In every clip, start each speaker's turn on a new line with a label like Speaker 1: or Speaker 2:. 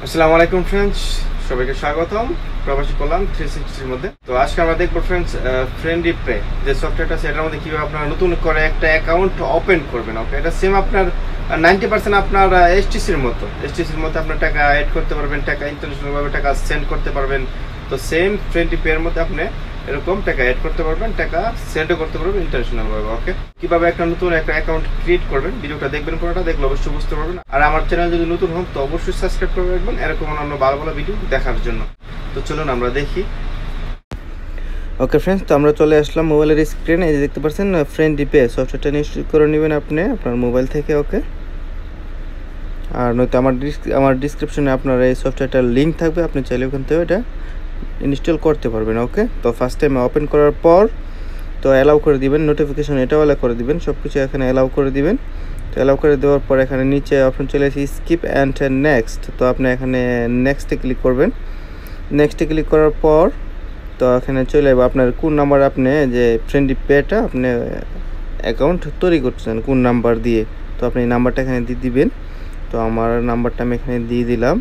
Speaker 1: আসসালামু আলাইকুম ফ্রেন্ডস, সবাইকে স্বাগতম প্রবাসী কল্যাণ 360 এর মধ্যে। তো আজকে আমরা দেখবো ফ্রেন্ডস ফ্রেন্ডি পে যে সফটওয়্যারটা আছে এটার মধ্যে কিভাবে আপনারা নতুন করে একটা অ্যাকাউন্ট ওপেন করবেন। ওকে, এটা সেম আপনার 90% আপনার এসটিসির মতো আপনার টাকা অ্যাড করতে পারবেন, টাকা ইন্টারন্যাশনাল ভাবে টাকা সেন্ড করতে পারবেন। তো সেম ফ্রেন্ডি পে এর মধ্যে আপনি এরকম টাকা অ্যাড করতে পারবেন, টাকা সেন্ডও করতে পারবেন ইন্টারন্যাশনাল ভাবে। ওকে, কিভাবে একটা নতুন একটা অ্যাকাউন্ট ক্রিয়েট করবেন, ভিডিওটা দেখবেন, পুরোটা দেখলে অবশ্যই বুঝতে পারবেন। আর আমার চ্যানেল যদি নতুন হন তো অবশ্যই সাবস্ক্রাইব করে রাখবেন এরকম অন্যান্য ভালো ভালো ভিডিও দেখার জন্য। তো চলুন আমরা দেখি। ওকে ফ্রেন্ডস, তো আমরা চলে আসলাম মোবাইলের স্ক্রিনে। এই যে দেখতে পাচ্ছেন ফ্রেন্ডি পে সফটওয়্যারটা ইনস্টল করে নেবেন আপনি আপনার মোবাইল থেকে। ওকে, আর নয়তো আমার ডিসক্রিপশনে আপনার এই সফটওয়্যারটার লিঙ্ক থাকবে, আপনি চাইলে ওখান থেকে এটা ইনস্টল করতে পারবেন। ওকে, তো ফার্স্ট টাইম ওপেন করার পর তো অ্যালাউ করে দিবেন, নোটিফিকেশন এটাও অ্যালাউ করে দিবেন, সব কিছু এখানে অ্যালাউ করে দিবেন। তো অ্যালাউ করে দেওয়ার পর এখানে নিচে অপশন চলে আসে স্কিপ অ্যান্ড নেক্সট। তো আপনি এখানে নেক্সটে ক্লিক করবেন। নেক্সটে ক্লিক করার পর তো এখানে চলে যাবে আপনার কোন নাম্বার আপনি যে ফ্রেন্ডি পেটা আপনি অ্যাকাউন্ট তৈরি করছেন কোন নাম্বার দিয়ে। তো আপনি এই নাম্বারটা এখানে দিয়ে দিবেন। তো আমার নাম্বারটা আমি এখানে দিয়ে দিলাম,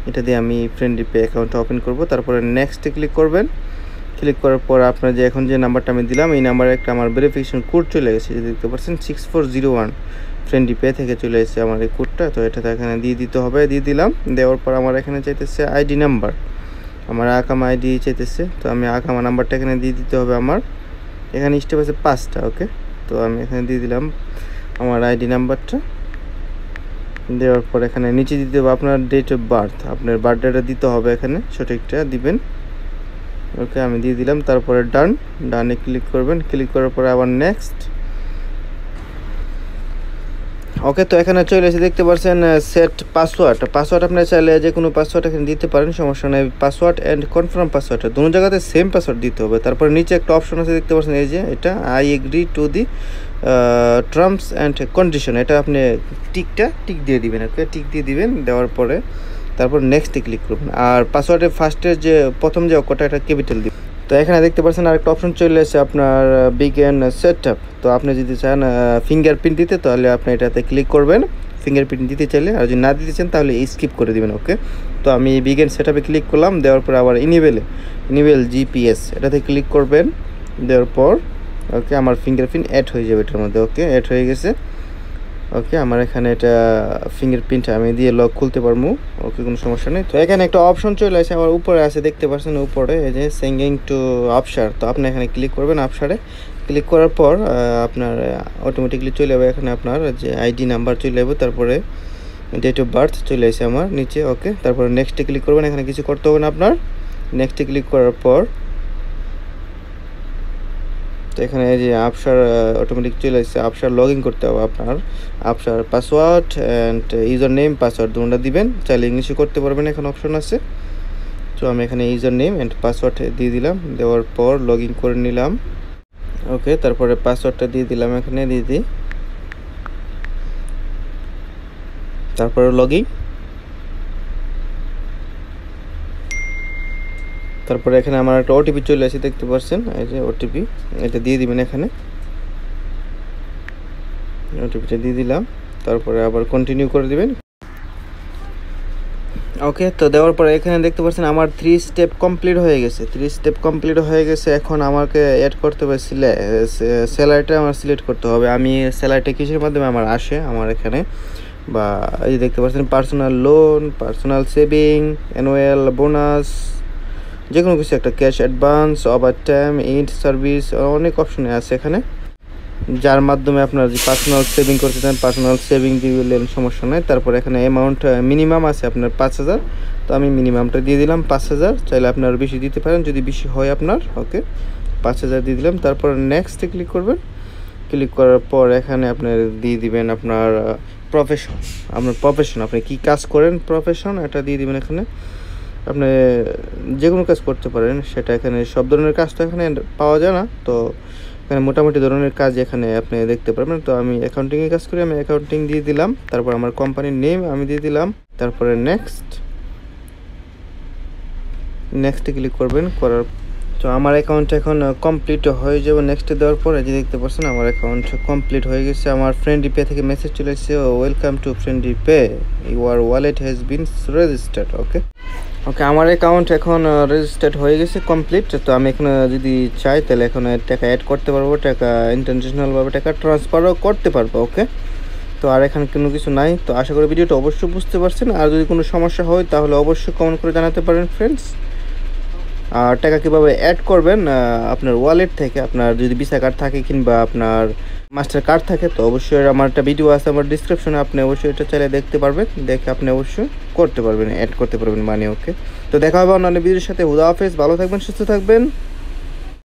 Speaker 1: এটা দিয়ে আমি ফ্রেন্ডি পে অ্যাকাউন্টটা ওপেন করব। তারপরে নেক্সটে ক্লিক করবেন। ক্লিক করার পর আপনার যে এখন যে নাম্বারটা আমি দিলাম এই নাম্বারে একটা আমার ভেরিফিকেশন কোড চলে গেছে, যে দেখতে পাচ্ছেন 6401 ফ্রেন্ডি পে থেকে চলে এসেছে আমার এই কোডটা। তো এটা এখানে দিয়ে দিতে হবে, দিয়ে দিলাম। দেওয়ার পর আমার এখানে চাইতেছে আইডি নাম্বার, আমার আকামা আইডি চাইতেছে। তো আমি আকামা নাম্বারটা এখানে দিয়ে দিতে হবে আমার। এখানে স্টেপ আছে 5টা। ওকে, তো আমি এখানে দিয়ে দিলাম আমার আইডি নাম্বারটা। দেওয়ার পর এখানে নিচে দিতে হবে আপনার ডেট অফ বার্থ, আপনার বার্থডেটা দিতে হবে, এখানে সঠিকটা দিবেন। ওকে, আমি দিয়ে দিলাম। তারপরে ডানে ক্লিক করবেন। ক্লিক করার পরে আবার নেক্সট। ওকে, তো এখানে চলে এসে দেখতে পাচ্ছেন সেট পাসওয়ার্ড আপনি চাইলে যে কোনো পাসওয়ার্ড এখানে দিতে পারেন, সমস্যা নেই। পাসওয়ার্ড অ্যান্ড কনফার্ম পাসওয়ার্ড দুটো জায়গাতে সেম পাসওয়ার্ড দিতে হবে। তারপরে নিচে একটা অপশন আছে দেখতে পাচ্ছেন, এই যে এটা I agree to the terms and condition, এটা আপনি টিক দিয়ে দিবেন। ওকে, টিক দিয়ে দিবেন, দেওয়ার পরে তারপর নেক্সটে ক্লিক করবেন। আর পাসওয়ার্ডের ফার্স্টের যে প্রথম যে অক্ষরটা এটা ক্যাপিটাল দিবেন। তো এখানে দেখতে পাচ্ছেন আরেকটা অপশন চলে এসেছে আপনার বিগিন সেটআপ। তো আপনি যদি চান ফিঙ্গারপ্রিন্ট দিতে তাহলে আপনি এটাতে ক্লিক করবেন, ফিঙ্গারপ্রিন্ট দিতে চাইলে। আর যদি না দিতে চান তাহলে স্কিপ করে দিবেন। ওকে, তো আমি বিগিন সেটআপে ক্লিক করলাম। দেওয়ার পর আবার ইনেবল জিপিএস এটাতে ক্লিক করবেন। দেওয়ার পর ওকে, আমার ফিঙ্গারপ্রিন্ট অ্যাড হয়ে যাবে এটার মধ্যে। ওকে, অ্যাড হয়ে গেছে। ওকে, আমার এখানে এটা ফিঙ্গারপ্রিন্ট আমি দিয়ে লক খুলতে পারবো। ওকে, কোনো সমস্যা নেই। তো এখানে একটা অপশন চলে আসে আমার উপরে আছে দেখতে পাচ্ছেন, উপরে এই যে সিঙ্গিং টু আপসার। তো আপনি এখানে ক্লিক করবেন, আপসারে ক্লিক করার পর আপনার অটোমেটিকলি চলে যাবে এখানে আপনার যে আইডি নাম্বার চলে যাবে, তারপরে ডেট অফ বার্থ চলে আসে আমার নিচে। ওকে, তারপরে নেক্সটে ক্লিক করবেন, এখানে কিছু করতে হবে না আপনার। নেক্সটে ক্লিক করার পর তো এখানে এই যে আপসার অটোমেটিক চলে এসেছে, আপসার লগ ইন করতে হবে আপনার। আপসার password and user name password দুটোটা দিবেন, চাইলে ইংলিশে করতে পারবেন, এখানে অপশন আছে। তো আমি এখানে ইউজার নেম অ্যান্ড পাসওয়ার্ড দিয়ে দিলাম। দেওয়ার পর লগ ইন করে নিলাম। ওকে, তারপরে পাসওয়ার্ডটা দিয়ে দিলাম, এখানে দিয়ে দিই। তারপরে লগ ইন। তারপরে এখানে আমার একটা ওটিপি চলে আসে দেখতে পাচ্ছেন, এই যে ওটিপি, এটা দিয়ে দিবেন এখানে। ওটিপিটা দিয়ে দিলাম, তারপরে আবার কন্টিনিউ করে দিবেন। ওকে, তো দেওয়ার পরে এখানে দেখতে পাচ্ছেন আমার 3 স্টেপ কমপ্লিট হয়ে গেছে। এখন আমাকে অ্যাড করতে হবে স্যালারিটা আমার সিলেক্ট করতে হবে। আমি স্যালারিটা কিসের মাধ্যমে আমার আসে আমার এখানে, বা এই দেখতে পাচ্ছেন personal loan, personal saving, annual bonus, যে কোনো কিছু একটা, cash advance, over time, int service, অনেক অপশনে আছে এখানে, যার মাধ্যমে আপনার যে পার্সোনাল সেভিং করতে চান পার্সোনাল সেভিং দিলেন, সমস্যা নয়। তারপর এখানে অ্যামাউন্ট মিনিমাম আছে আপনার 5000। তো আমি মিনিমামটা দিয়ে দিলাম 5000, চাইলে আপনার বেশি দিতে পারেন যদি বেশি হয় আপনার। ওকে, 5000 দিয়ে দিলাম। তারপর নেক্সটে ক্লিক করবেন। ক্লিক করার পর এখানে আপনার দিয়ে দিবেন আপনার প্রফেশন, আপনি কী কাজ করেন, প্রফেশন এটা দিয়ে দিবেন। এখানে আপনি যে কোনো কাজ করতে পারেন সেটা, এখানে সব ধরনের কাজ তো এখানে পাওয়া যায় না, তো এখানে মোটামুটি ধরনের কাজ এখানে আপনি দেখতে পারবেন। তো আমি অ্যাকাউন্টিংয়ে কাজ করি, আমি অ্যাকাউন্টিং দিয়ে দিলাম। তারপর আমার কোম্পানির নেম আমি দিয়ে দিলাম। তারপরে নেক্সটে ক্লিক করবেন। তো আমার অ্যাকাউন্ট এখন কমপ্লিট হয়ে যাবে নেক্সটে দেওয়ার পরে যে দেখতে পাচ্ছেন আমার অ্যাকাউন্ট কমপ্লিট হয়ে গেছে। আমার FRiendiPay থেকে মেসেজ চলে এসেছে, welcome to FRiendiPay, your wallet has been registered. Okay আমার অ্যাকাউন্ট এখন রেজিস্টার্ড হয়ে গেছে কমপ্লিট। তো আমি এখন যদি চাই তাহলে এখন টাকা অ্যাড করতে পারবো, টাকা ইন্টারন্যাশনালভাবে টাকা ট্রান্সফারও করতে পারবো। ওকে, তো আর এখানে কোনো কিছু নাই। তো আশা করি ভিডিওটা অবশ্যই বুঝতে পারছেন। আর যদি কোনো সমস্যা হয় তাহলে অবশ্যই কমেন্ট করে জানাতে পারেন ফ্রেন্ডস। আর টাকা কীভাবে অ্যাড করবেন আপনার ওয়ালেট থেকে, আপনার যদি ভিসা কার্ড থাকে কিংবা আপনার মাস্টার কার্ড থাকে, তো অবশ্যই আমার একটা ভিডিও আছে আমার ডিসক্রিপশনে, আপনি অবশ্যই এটা চাইলে দেখতে পারবেন, দেখে আপনি অবশ্যই করতে পারবেন, অ্যাড করতে পারবেন মানি। ওকে, তো দেখা হবে অন্যান্য ভিডিওর সাথে। হুদা হাফেজ, ভালো থাকবেন, সুস্থ থাকবেন।